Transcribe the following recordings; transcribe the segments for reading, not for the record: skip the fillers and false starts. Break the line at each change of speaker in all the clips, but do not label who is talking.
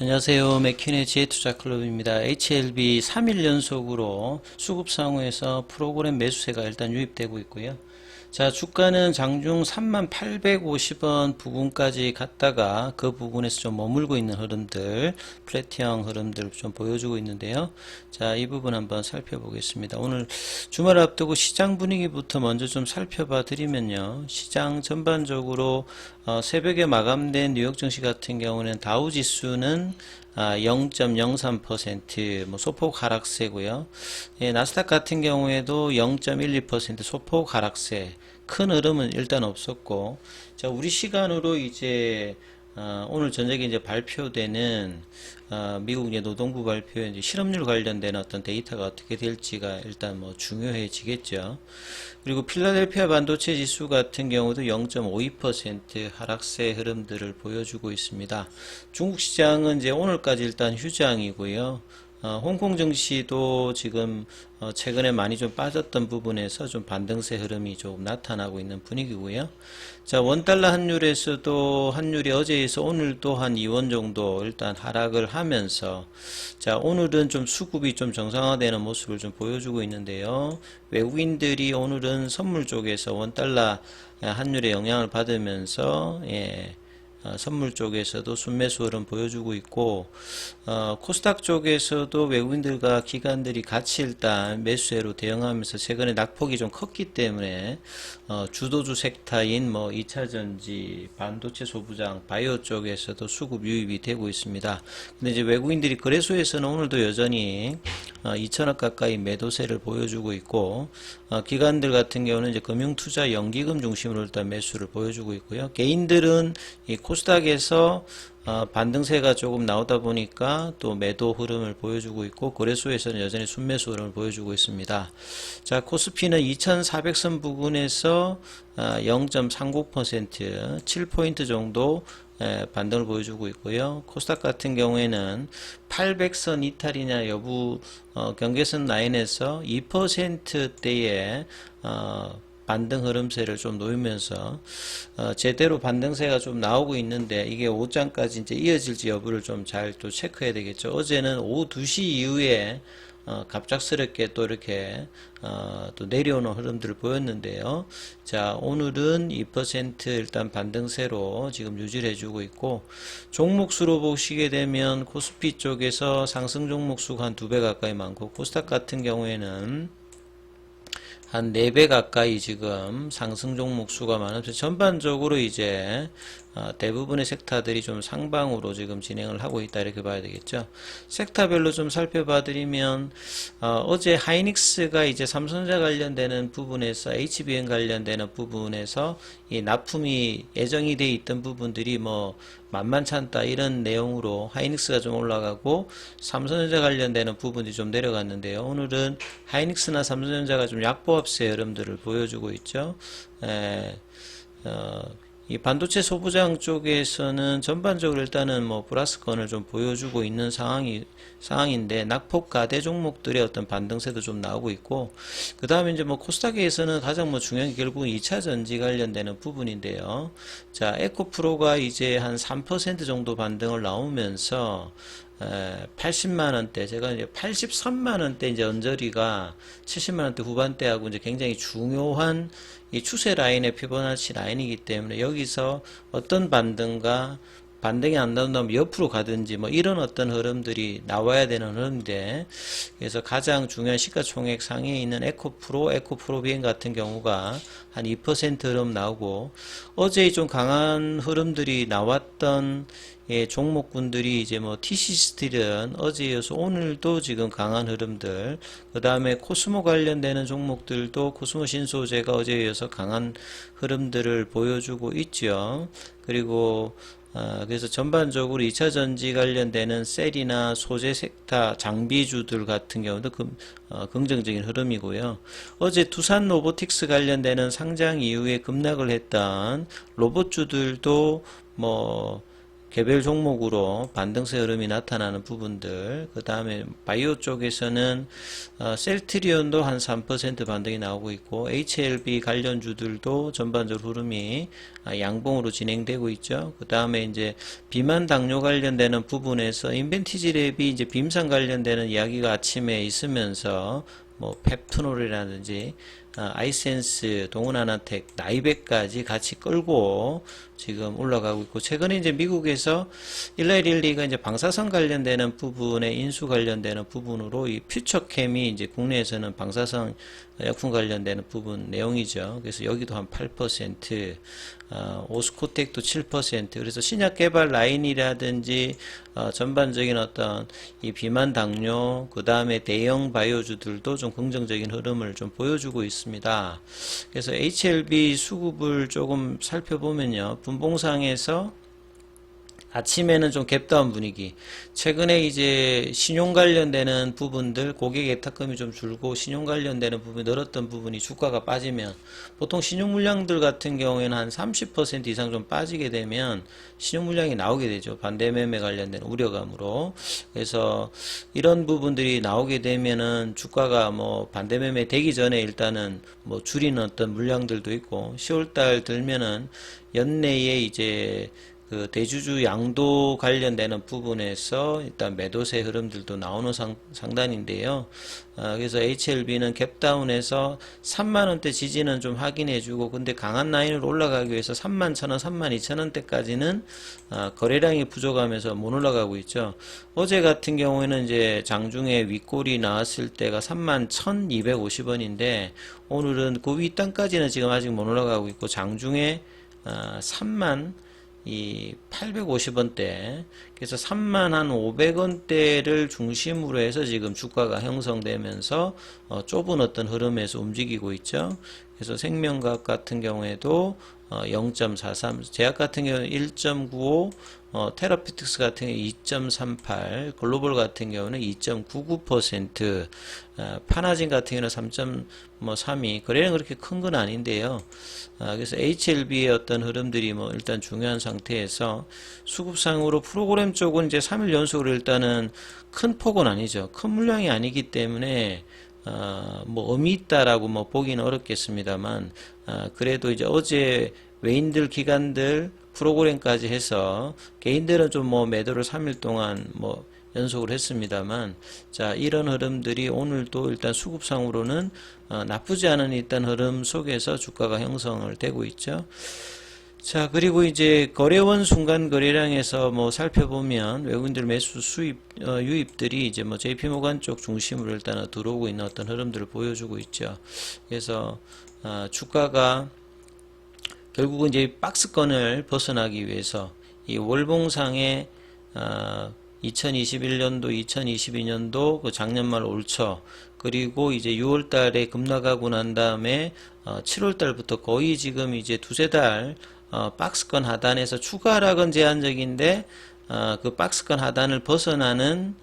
안녕하세요. 맥킨의 지혜투자클럽입니다. HLB 3일 연속으로 수급상호에서 프로그램 매수세가 일단 유입되고 있고요. 자, 주가는 장중 3850원 부근까지 갔다가 그 부분에서 좀 머물고 있는 흐름들, 플랫형 흐름들 좀 보여주고 있는데요. 자, 이 부분 한번 살펴보겠습니다. 오늘 주말 앞두고 시장 분위기부터 먼저 좀 살펴봐 드리면요. 시장 전반적으로 새벽에 마감된 뉴욕 증시 같은 경우는 다우 지수는 0.03% 소폭 하락세고요. 예, 나스닥 같은 경우에도 0.12% 소폭 하락세. 큰 흐름은 일단 없었고, 자, 우리 시간으로 이제 오늘 저녁에 이제 발표되는 미국 이제 노동부 발표에 이제 실업률 관련된 어떤 데이터가 어떻게 될지가 일단 뭐 중요해지겠죠. 그리고 필라델피아 반도체 지수 같은 경우도 0.52% 하락세 흐름들을 보여주고 있습니다. 중국 시장은 이제 오늘까지 일단 휴장이고요. 홍콩 증시도 지금 최근에 많이 좀 빠졌던 부분에서 좀 반등세 흐름이 조금 나타나고 있는 분위기고요. 자, 원달러 환율에서도 환율이 어제에서 오늘도 한 2원 정도 일단 하락을 하면서, 자, 오늘은 좀 수급이 좀 정상화되는 모습을 좀 보여주고 있는데요. 외국인들이 오늘은 선물 쪽에서 원달러 환율의 영향을 받으면서 선물 쪽에서도 순매수 흐름 보여주고 있고, 코스닥 쪽에서도 외국인들과 기관들이 같이 일단 매수세로 대응하면서 최근에 낙폭이 좀 컸기 때문에 주도주 섹터인 뭐 2차전지, 반도체 소부장, 바이오 쪽에서도 수급 유입이 되고 있습니다. 근데 이제 외국인들이 거래소에서는 오늘도 여전히 2천억 가까이 매도세를 보여주고 있고, 기관들 같은 경우는 이제 금융투자 연기금 중심으로 일단 매수를 보여주고 있고요. 개인들은 이 코스닥에서 반등세가 조금 나오다 보니까 또 매도 흐름을 보여주고 있고, 거래소에서는 여전히 순매수 흐름을 보여주고 있습니다. 자, 코스피는 2400선 부근에서 0.39%, 7포인트 정도 반등을 보여주고 있고요. 코스닥 같은 경우에는 800선 이탈이냐 여부 경계선 라인에서 2%대의 반등 흐름세를 좀 놓이면서 제대로 반등세가 좀 나오고 있는데, 이게 오장까지 이제 이어질지 여부를 좀 잘 또 체크해야 되겠죠. 어제는 오후 2시 이후에 갑작스럽게 또 이렇게 또 내려오는 흐름들을 보였는데요. 자, 오늘은 2% 일단 반등세로 지금 유지를 해주고 있고, 종목수로 보시게 되면 코스피 쪽에서 상승 종목수가 한 2배 가까이 많고, 코스닥 같은 경우에는 한 4배 가까이 지금 상승 종목 수가 많아서 전반적으로 이제 대부분의 섹터들이 좀 상방으로 지금 진행을 하고 있다, 이렇게 봐야 되겠죠. 섹터별로 좀 살펴봐 드리면 어제 하이닉스가 이제 삼성전자 관련되는 부분에서 HBM 관련되는 부분에서 이 납품이 예정이 돼 있던 부분들이 뭐 만만찮다 이런 내용으로 하이닉스가 좀 올라가고, 삼성전자 관련되는 부분이 좀 내려갔는데요. 오늘은 하이닉스나 삼성전자가 좀 약보합세 흐름들을 보여주고 있죠. 이 반도체 소부장 쪽에서는 전반적으로 일단은 뭐 플러스권을 좀 보여주고 있는 상황인데, 낙폭 가대 종목들의 어떤 반등세도 좀 나오고 있고, 그 다음에 이제 뭐 코스닥에서는 가장 뭐 중요한 게 결국은 2차 전지 관련되는 부분인데요. 자, 에코프로가 이제 한 3% 정도 반등을 나오면서 80만원대, 제가 이제 83만원대 이제 언저리가 70만원대 후반대하고 이제 굉장히 중요한 이 추세 라인의 피보나치 라인이기 때문에, 여기서 어떤 반등이 안 나온다면 옆으로 가든지 뭐 이런 어떤 흐름들이 나와야 되는 흐름인데, 그래서 가장 중요한 시가총액 상위에 있는 에코프로비엔 같은 경우가 한 2% 흐름 나오고, 어제 좀 강한 흐름들이 나왔던 종목군들이 이제 뭐 TC스틸은 어제에 이어서 오늘도 지금 강한 흐름들, 그 다음에 코스모 관련되는 종목들도 코스모 신소재가 어제에 이어서 강한 흐름들을 보여주고 있죠. 그리고 그래서 전반적으로 2차 전지 관련되는 셀이나 소재 섹터 장비주들 같은 경우도 긍정적인 흐름이고요. 어제 두산 로보틱스 관련되는 상장 이후에 급락을 했던 로봇주들도 뭐 개별 종목으로 반등세 흐름이 나타나는 부분들, 그 다음에 바이오 쪽에서는 셀트리온도 한 3% 반등이 나오고 있고, HLB 관련주들도 전반적으로 흐름이 양봉으로 진행되고 있죠. 그 다음에 이제 비만 당뇨 관련되는 부분에서 인벤티지 랩이 이제 빔상 관련되는 이야기가 아침에 있으면서 뭐 펩토놀이라든지 아이센스, 동원아나텍, 나이백까지 같이 끌고 지금 올라가고 있고, 최근에 이제 미국에서 일라이릴리가 이제 방사선 관련되는 부분에 인수 관련되는 부분으로 이 퓨처캠이 이제 국내에서는 방사선 약품 관련되는 부분 내용이죠. 그래서 여기도 한 8%, 오스코텍도 7%. 그래서 신약 개발 라인이라든지 전반적인 어떤 이 비만 당뇨, 그 다음에 대형 바이오주들도 좀 긍정적인 흐름을 좀 보여주고 있습니다. 그래서 HLB 수급을 조금 살펴보면요, 분봉상에서 아침에는 좀 갭다운 분위기. 최근에 이제 신용 관련되는 부분들, 고객 예탁금이 좀 줄고 신용 관련되는 부분이 늘었던 부분이 주가가 빠지면, 보통 신용 물량들 같은 경우에는 한 30% 이상 좀 빠지게 되면 신용 물량이 나오게 되죠. 반대 매매 관련된 우려감으로. 그래서 이런 부분들이 나오게 되면은 주가가 뭐 반대 매매 되기 전에 일단은 뭐 줄이는 어떤 물량들도 있고, 10월달 들면은 연내에 이제 그 대주주 양도 관련되는 부분에서 일단 매도세 흐름들도 나오는 상단인데요. 그래서 HLB는 갭다운해서 3만원대 지지는 좀 확인해주고, 근데 강한 라인으로 올라가기 위해서 31,000원, 32,000원대까지는 거래량이 부족하면서 못 올라가고 있죠. 어제 같은 경우에는 이제 장중에 윗골이 나왔을 때가 31,250원인데 오늘은 그 윗단까지는 지금 아직 못 올라가고 있고, 장중에 3만 이 850원대, 그래서 3만 한 500원대를 중심으로 해서 지금 주가가 형성되면서 좁은 어떤 흐름에서 움직이고 있죠. 그래서 생명과학 같은 경우에도 0.43, 제약 같은 경우는 1.95, 테라피틱스 같은 경우 2.38, 글로벌 같은 경우는 2.99%, 파나진 같은 경우는 3.32, 거래량 그렇게 큰 건 아닌데요. 그래서 HLB의 어떤 흐름들이 뭐 일단 중요한 상태에서, 수급상으로 프로그램 쪽은 이제 3일 연속으로 일단은 큰 폭은 아니죠. 큰 물량이 아니기 때문에 뭐 의미 있다라고 뭐 보기는 어렵겠습니다만, 그래도 이제 어제 외인들 기관들 프로그램까지 해서 개인들은 좀 뭐 매도를 3일 동안 뭐 연속을 했습니다만, 자, 이런 흐름들이 오늘도 일단 수급상으로는 나쁘지 않은 일단 흐름 속에서 주가가 형성을 되고 있죠. 자, 그리고 이제 거래원 순간 거래량에서 뭐 살펴보면 외국인들 매수 수입 유입들이 이제 뭐 JP모간 쪽 중심으로 일단 들어오고 있는 어떤 흐름들을 보여주고 있죠. 그래서 주가가 결국은 이제 박스권을 벗어나기 위해서 이 월봉상의 2021년도, 2022년도 그 작년 말 올 초, 그리고 이제 6월 달에 급락하고 난 다음에 7월 달부터 거의 지금 이제 두세 달 박스권 하단에서 추가 하락은 제한적인데 그 박스권 하단을 벗어나는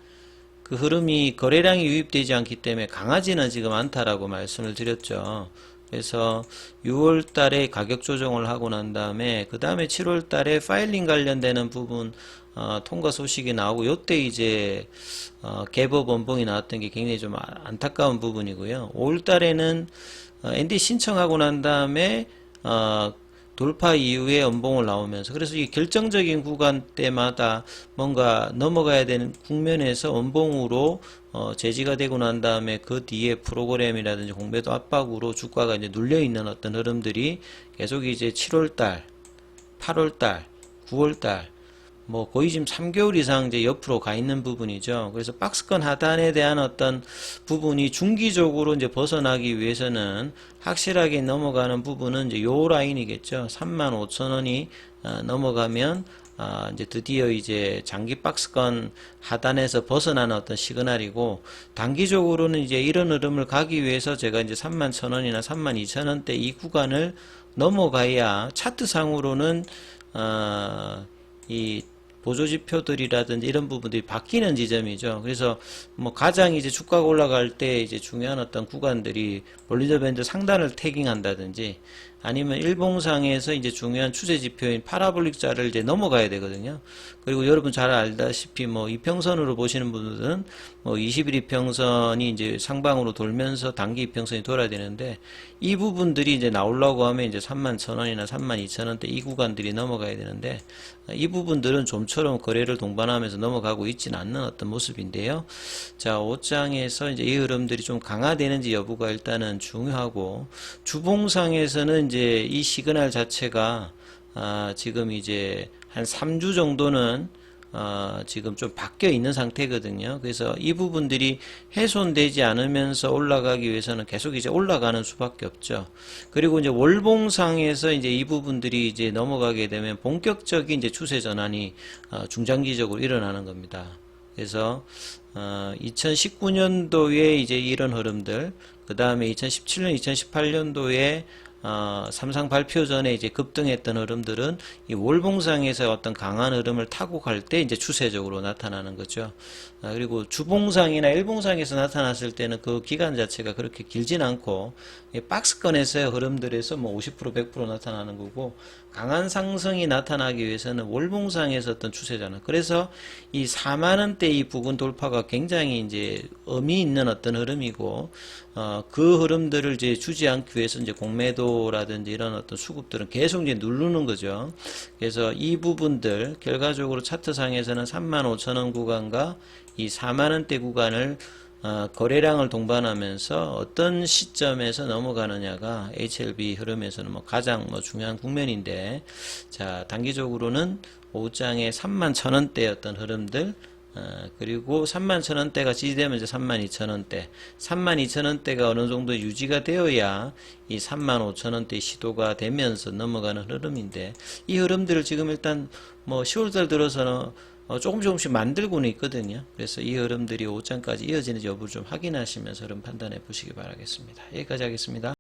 그 흐름이 거래량이 유입되지 않기 때문에 강하지는 지금 않다라고 말씀을 드렸죠. 그래서 6월 달에 가격 조정을 하고 난 다음에 그 다음에 7월 달에 파일링 관련되는 부분 통과 소식이 나오고, 요때 이제 갭업 원봉이 나왔던 게 굉장히 좀 안타까운 부분이고요. 5월 달에는 ND 신청하고 난 다음에 돌파 이후에 연봉을 나오면서, 그래서 이 결정적인 구간 때마다 뭔가 넘어가야 되는 국면에서 연봉으로 제지가 되고 난 다음에 그 뒤에 프로그램이라든지 공매도 압박으로 주가가 이제 눌려 있는 어떤 흐름들이 계속 이제 7월달, 8월달, 9월달 뭐 거의 지금 3개월 이상 이제 옆으로 가 있는 부분이죠. 그래서 박스권 하단에 대한 어떤 부분이 중기적으로 이제 벗어나기 위해서는 확실하게 넘어가는 부분은 이제 요 라인이겠죠. 35,000원이 넘어가면 이제 드디어 이제 장기 박스권 하단에서 벗어나는 어떤 시그널이고, 단기적으로는 이제 이런 흐름을 가기 위해서 제가 이제 31,000원이나 32,000원대 이 구간을 넘어가야 차트상으로는 이 보조지표들이라든지 이런 부분들이 바뀌는 지점이죠. 그래서 뭐 가장 이제 주가가 올라갈 때 이제 중요한 어떤 구간들이 볼리저 밴드 상단을 태깅한다든지 아니면 일봉상에서 이제 중요한 추세 지표인 파라볼릭 자를 이제 넘어가야 되거든요. 그리고 여러분 잘 알다시피 뭐 이평선으로 보시는 분들은 뭐 21 이평선이 이제 상방으로 돌면서 단기 이평선이 돌아야 되는데, 이 부분들이 이제 나오려고 하면 이제 31,000원이나 32,000원대 이 구간들이 넘어가야 되는데, 이 부분들은 좀처럼 거래를 동반하면서 넘어가고 있지는 않는 어떤 모습인데요. 자, 5장에서 이제 이 흐름들이 좀 강화되는지 여부가 일단은 중요하고, 주봉상에서는 이제 이 시그널 자체가 지금 이제 한 3주 정도는 지금 좀 바뀌어 있는 상태거든요. 그래서 이 부분들이 훼손되지 않으면서 올라가기 위해서는 계속 이제 올라가는 수밖에 없죠. 그리고 이제 월봉상에서 이제 이 부분들이 이제 넘어가게 되면 본격적인 이제 추세 전환이 중장기적으로 일어나는 겁니다. 그래서 2019년도에 이제 이런 흐름들, 그 다음에 2017년, 2018년도에 삼상 발표 전에 이제 급등했던 흐름들은 이 월봉상에서 어떤 강한 흐름을 타고 갈 때 이제 추세적으로 나타나는 거죠. 그리고 주봉상이나 일봉상에서 나타났을 때는 그 기간 자체가 그렇게 길진 않고, 박스권에서의 흐름들에서 뭐 50%, 100% 나타나는 거고, 강한 상승이 나타나기 위해서는 월봉상에서 어떤 추세잖아요. 그래서 이 4만원대 이 부근 돌파가 굉장히 이제 의미 있는 어떤 흐름이고, 그 흐름들을 이제 주지 않기 위해서 이제 공매도라든지 이런 어떤 수급들은 계속 이제 누르는 거죠. 그래서 이 부분들, 결과적으로 차트상에서는 35,000원 구간과 이 4만원대 구간을 거래량을 동반하면서 어떤 시점에서 넘어가느냐가 HLB 흐름에서는 뭐 가장 뭐 중요한 국면인데, 자, 단기적으로는 5장의 31,000원대 어떤 흐름들, 그리고 31,000원대가 지지되면 이제 32,000원대, 32,000원대가 어느 정도 유지가 되어야 이 35,000원대 시도가 되면서 넘어가는 흐름인데, 이 흐름들을 지금 일단 뭐 10월달 들어서는 조금씩 만들고는 있거든요. 그래서 이 흐름들이 5장까지 이어지는지 여부를 좀 확인하시면서 흐름 판단해 보시기 바라겠습니다. 여기까지 하겠습니다.